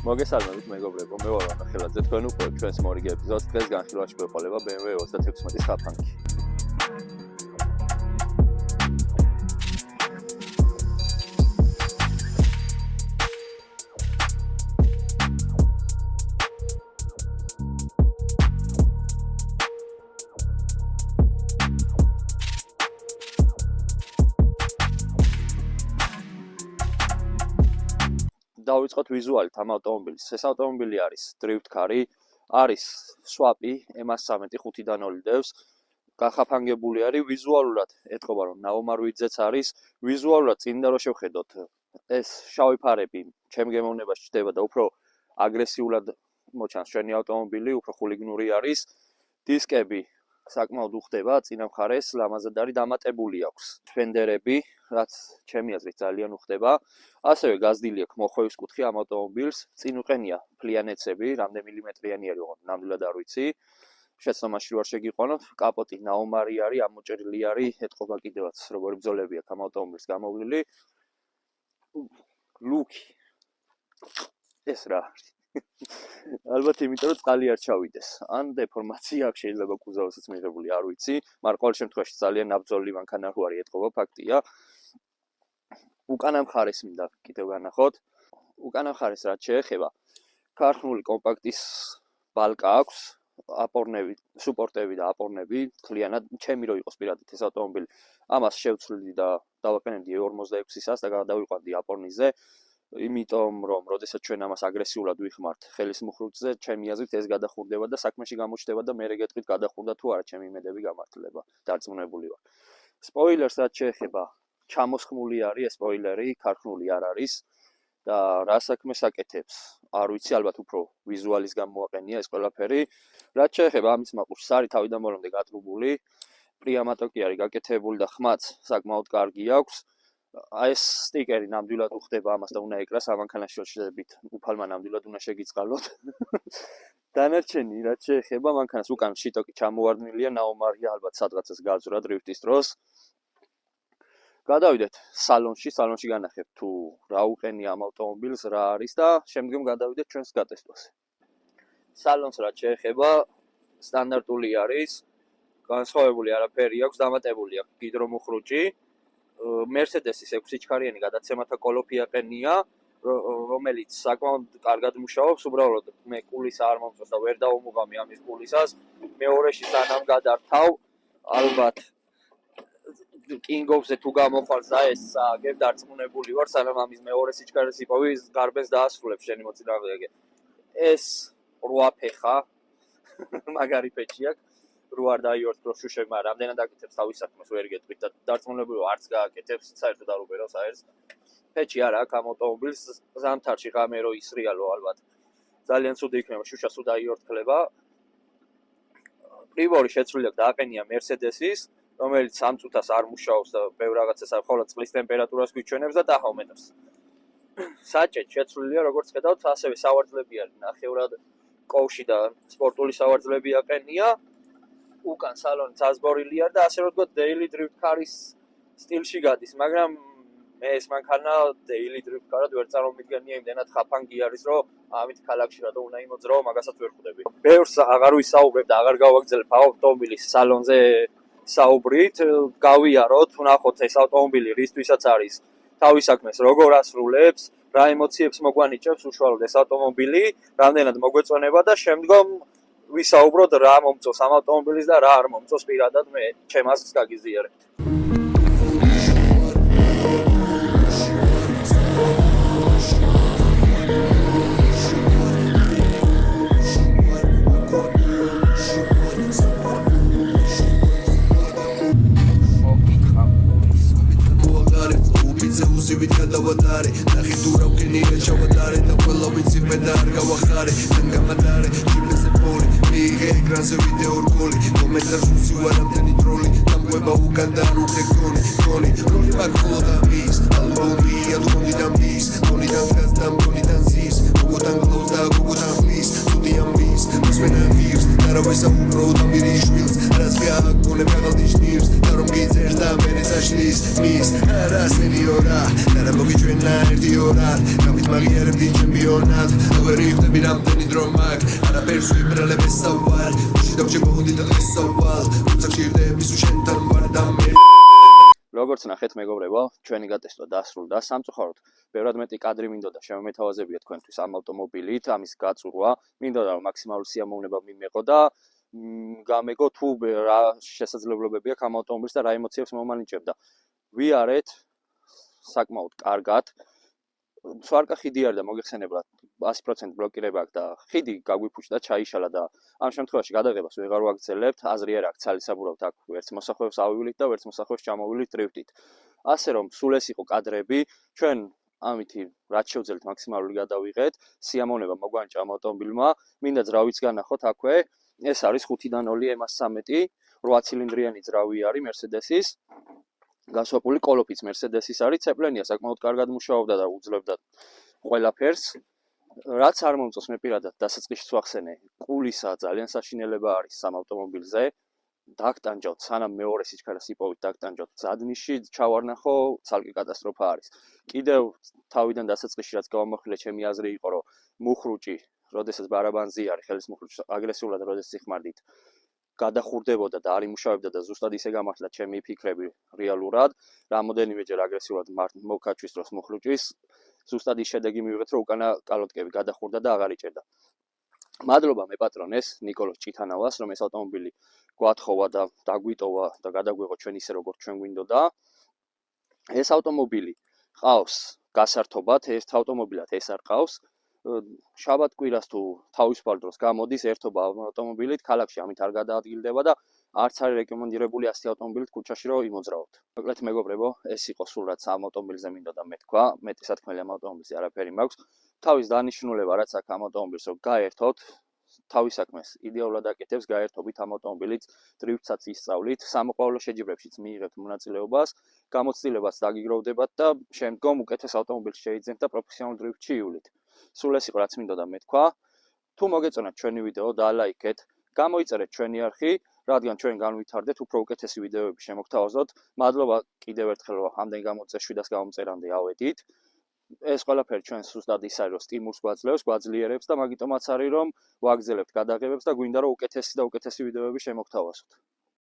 მოგესალმებით მეგობრებო, მე ვარ ახალაძე, თქვენ უყურებთ ჩვენს მორიგე ეპიზოდს. დღეს განხილვაში გვეყოლება BMW 36 ხაფანგი. დავიწყოთ ვიზუალით ამ ავტომობილის. ეს ავტომობილი არის drift car-ი, არის swap-ი, MA13 5-დან 2 დევს. გახაფანგებული არის ვიზუალურად, ეთქობა რომ ნაომარვიძეც არის. ვიზუალურად წინ და რო შევხედოთ, ეს შავი ფარები ჩემ გემოვნებაში ჩდება და უფრო აგრესიულად მოჩანს ჩვენი ავტომობილი, უფრო ხულიგნური არის. დისკები საკმაოდ უხდება, წინა მხარეს ლამაზად არის დამატებული აქვს. ფენდერები, რაც ჩემი აზრით ძალიან უხდება. ასევე გაზრდილი აქვს მოხვევის კუთხე ამ ავტომობილს. წინ უყენია ფლიანეცები, რამდენი მილიმეტრიანი არის, ნამდვილად არ ვიცი. შეცდომაში ვარ შეგიყვანოთ. კაპოტი ნაომარი არის, ამოჭრილი არის, ეთყობა კიდევაც როგორი ბრძოლები აქვს ამ ავტომობილს გამოვლილი. ლუკი. ეს რა არის? ალბათ იმიტომ რომ წყალი არ ჩავიდეს. ან დეფორმაცია აქვს შეიძლება კუზავსაც მიღებული, არ ვიცი, მაგრამ ყოველ შემთხვევაში ძალიან ნაბრძოლი მანქანა რო არის, ეთყობა ფაქტია. უკანა მხარეს მინდა კიდევ განახოთ. უკანა მხარეს რაც შეეხება, ქარხნული კომპაქტის ბალკა აქვს, აპორნები, სუპორტები და აპორნები, მთლიანად ჩემი რო იყოს პირადად ეს ავტომობილი. ამას შევცვლი და დავაყენებდი 46-ისას და გადავიყვანდი აპორნიზე. იმიტომ რომ როდესაც ჩვენ ამას აგრესიულად ვიხმართ ხელის მუხრუჭზე, ჩემი აზრით ეს გადახურდება და საქმეში გამოჩნდება და მე რეგეთყვით გადახურდა თუ არა, ჩემი იმედები გამართლება. დარწმუნებული ვარ. სპოილერს რაც შეეხება, ჩამოსხმული არის ეს სპოილერი, ქარხნული არ არის და რა საქმეს აკეთებს? არ ვიცი, ალბათ უფრო ვიზუალის გამოაყენია ეს ყველაფერი. რაც შეეხება ამის მაყურს, არის თავიდან ბოლომდე გატრუბული, პრიამატოკი არის გაკეთებული და ხმაც საკმაოდ კარგი აქვს. ეს სტიკერი ნამდვილად უხდება ამას და უნდა ეკრას ამანქანაში შედებით უფალმა ნამდვილად უნდა შეგიწყალოთ. დანარჩენი რაც შეეხება მანქანას უკან შიტოკი ჩამოვარდნილია, ნაომარია ალბათ სადღაცას გაძვრა დრიფტის დროს. გადავიდეთ სალონში განახებთ თუ რა უყენია ამ ავტომობილს, რა არის და შემდგომ გადავიდეთ ჩვენს გატესტვაზე. სალონს რაც შეეხება სტანდარტული არის, განსხვავებული არაფერი აქვს, დამატებული აქვს გიდრომუხრუჭი. Mercedes-ის 6 სიჩქარიანი გადაცემათა კოლოფი აყენია, რომელიც საკმაოდ კარგად მუშაობს, უბრალოდ მე კულისა არ მომწონს და ვერ დავუმუღამი ამის კულისას. მეორეში სანამ გადართავ, ალბათ King-ზე თუ გამოხვალ ეს აგებ დარწმუნებული ვარ, სანამ ამის მეორე სიჩქარეს იპოვი, გარბენს დაასრულებს შენი მოწინააღმდეგე. ეს 8 ფეხა, მაგარი ფეჩი აქვს. რო არ დაიორთქო შუშებმა, რამდენად აკეთებს თავის საქმეს ვერ გეტყვით და დარწმუნებული ვარ, არც გააკეთებს, საერთოდ არ უყურავს აერს. ფეჩი არა აქვს ამ ავტომობილს, ზამთარში ღამე რო ისრიალო ალბათ. ძალიან ცუდი იქნება, შუშას თუ დაიორთქლება. პრივორი შეცვლილი აქვს დააყენია Mercedes-ის, რომელიც 3 წუთას არ მუშაობს და ბევრ რაღაცას არ ხოლმე წყლის ტემპერატურას გვიჩვენებს და ტახომეტრს. საჭეთ შეცვლილია, როგორც ხედავთ, ასევე სავარძლები არის ნახევრად კოვში და სპორტული სავარძლები აყენია. უკან სალონი წაზბორილი არის და ასე რომ ვთქვათ daily drift car-ის სტილში გადის, მაგრამ მე ეს მანქანა daily drift car-ად ვერ წარმოვიდგენია, იმდენად ხაფანგი არის, რომ ამით ქალაქში რატო უნდა იმოძრაო, მაგასაც ვერ ხვდები. ბევრს აღარ ვისაუბრებ და აღარ გავაგრძელებ ავტომობილის სალონზე საუბრით, გავიაროთ, ვნახოთ ეს ავტომობილი რისთვისაც არის, თავის საქმეს როგორ ასრულებს, რა ემოციებს მოგვანიჭებს უშუალოდ ეს ავტომობილი, რამდენად მოგვეწონება და შემდგომ ვისაუბროთ რა მომწონს ამ ავტომობილის და რა არ მომწონს პირადად მე ჩემ აზრს გაგიზიარებთ. ზივით გადავატარე, ნახე თუ რა ვქენია ჩავატარე და ყველა ვიცი მე და არ გავახარე, თან გამატარე, ჩიბლესე პოლი, მიიღე ეკრანზე ვიდეო რგოლი, კომენტარში ვსივარ ამდენი ტროლი, დამყვება უკან და არ უხე გონი, როლი მაგ ხოლო და მის, ალბომი ათქონდი და მის, გონიდან გას და მგონიდან ზის, გოგოთან გლოვს და გოგოთან ხმის, სტუდია მის, მოსმენა ღირს, და რა ვესაუბრო და მირიშვილს, რას გააგონებ აღალდი შნირს, და რომ გიწერს და მერე საშლის, მის, არა სენიორა, და რა მოგიჩვენ Ena erdi orar Kapit magierem din čempionat Agori vtebi ramteni dromak Arapers uibrale besavar Uși dau ce bohundi da dresawal Rutsak shirde misu shentan vardame როგორც ნახეთ მეგობრებო, ჩვენი გატესტვა დასრულდა. სამწუხაროდ, ბევრად მეტი კადრი მინდოდა შემომეთავაზებია თქვენთვის ამ ავტომობილით, ამის გაწურვა. მინდოდა რომ მაქსიმალური სიამოვნება მიმეყო და გამეგო თუ რა შესაძლებლობები აქვს ამ ავტომობილს და რა ემოციებს მომანიჭებდა. ვიარეთ საკმაოდ კარგად. სვარკა ხიდი არის და მოგეხსენებათ 100% ბლოკირება აქვს და ხიდი გაგვიფუჭდა, ჩაიშალა და ამ შემთხვევაში გადაღებას ვეღარ ვაგრძელებთ, აზრი არ აქვს, ცალისაბურავთ აქ ვერც მოსახვევს ავივლით და ვერც მოსახვევს ჩამოვივლით დრიფტით. ასე რომ სულ ეს იყო კადრები, ჩვენ ამითი რაც შევძელთ მაქსიმალური გადავიღეთ, სიამოვნება მოგვანიჭა ამ ავტომობილმა, მინდა ძრავიც განახოთ აქვე, ეს არის 5-დან 2 M113, 8 ცილინდრიანი ძრავი არის Mercedes-ის. გასვაპული კოლოფიც Mercedes-ის არის, ცეპლენია საკმაოდ კარგად მუშაობდა და უძლებდა ყველაფერს. რაც არ მომწონს მე პირადად დასაწყისში ვახსენე, კულისა ძალიან საშინელება არის ამ ავტომობილზე. დაგტანჯავთ, სანამ მეორე სიჩქარეს იპოვით, დაგტანჯავთ მზადნიში, ჩავარნახო, ცალკე კატასტროფა არის. კიდევ თავიდან დასაწყისში რაც გავამახვილე, ჩემი აზრი იყო, რომ მუხრუჭი, როდესაც ბარაბანზი არის, ხელის მუხრუჭი აგრესიულად როდესაც იხმარდით, გადახურდებოდა და არ იმუშავებდა და ზუსტად ისე გამართლა ჩემი ფიქრები რეალურად. რამოდენიმეჯერ აგრესიულად მოვქაჩვის დროს მუხრუჭის, ზუსტად ის შედეგი მივიღეთ, რომ უკანა კალოტკები გადახურდა და აღარ იჭერდა. მადლობა მე პატრონეს ნიკოლოზ ჭითანავას, რომ ეს ავტომობილი გვათხოვა და დაგვიტოვა და გადაგვიღო ჩვენ ისე როგორც ჩვენ გვინდოდა. ეს ავტომობილი ყავს გასართობად, ეს ავტომობილად ეს არ ყავს. შაბათ კვირას თუ თავისუფალ დროს გამოდის ერთობა ავტომობილით, ქალაქში ამით არ გადაადგილდება და არც არის რეკომენდირებული ასეთი ავტომობილით ქუჩაში რომ იმოძრავოთ. მოკლედ მეგობრებო, ეს იყო სულ რაც ამ ავტომობილზე მინდოდა მე თქვა, მეტი სათქმელი ამ ავტომობილზე არაფერი მაქვს. თავის დანიშნულება რაც აქვს ამ ავტომობილს რომ გაერთოთ, თავის საქმეს იდეალურად აკეთებს, გაერთობით ამ ავტომობილით, დრიფტსაც ისწავლით, სამოყვავილო შეჯიბრებშიც მიიღებთ მონაწილეობას, გამოცდილებას დაგიგროვდებათ და შემდგომ უკეთეს ავტომობილს შეიძენთ და პროფესიონალ დრიფტში ივლით. სულ ეს იყო რაც მინდოდა მე თქვა. თუ მოგეწონათ ჩვენი ვიდეო, დალაიქეთ, გამოიწერეთ ჩვენი არხი, რადგან ჩვენ განვითარდეთ, უფრო უკეთესი ვიდეოები შემოგთავაზოთ. მადლობა კიდევ ერთხელ რომ ამდენ გამოწეს 700 გამომწერამდე ავედით. ეს ყველაფერი ჩვენ ზუსტად ის არის, რომ სტიმულს გვაძლევს, გვაძლიერებს და მაგიტომაც არის, რომ ვაგრძელებთ გადაღებებს და გვინდა რომ უკეთესი და უკეთესი ვიდეოები შემოგთავაზოთ.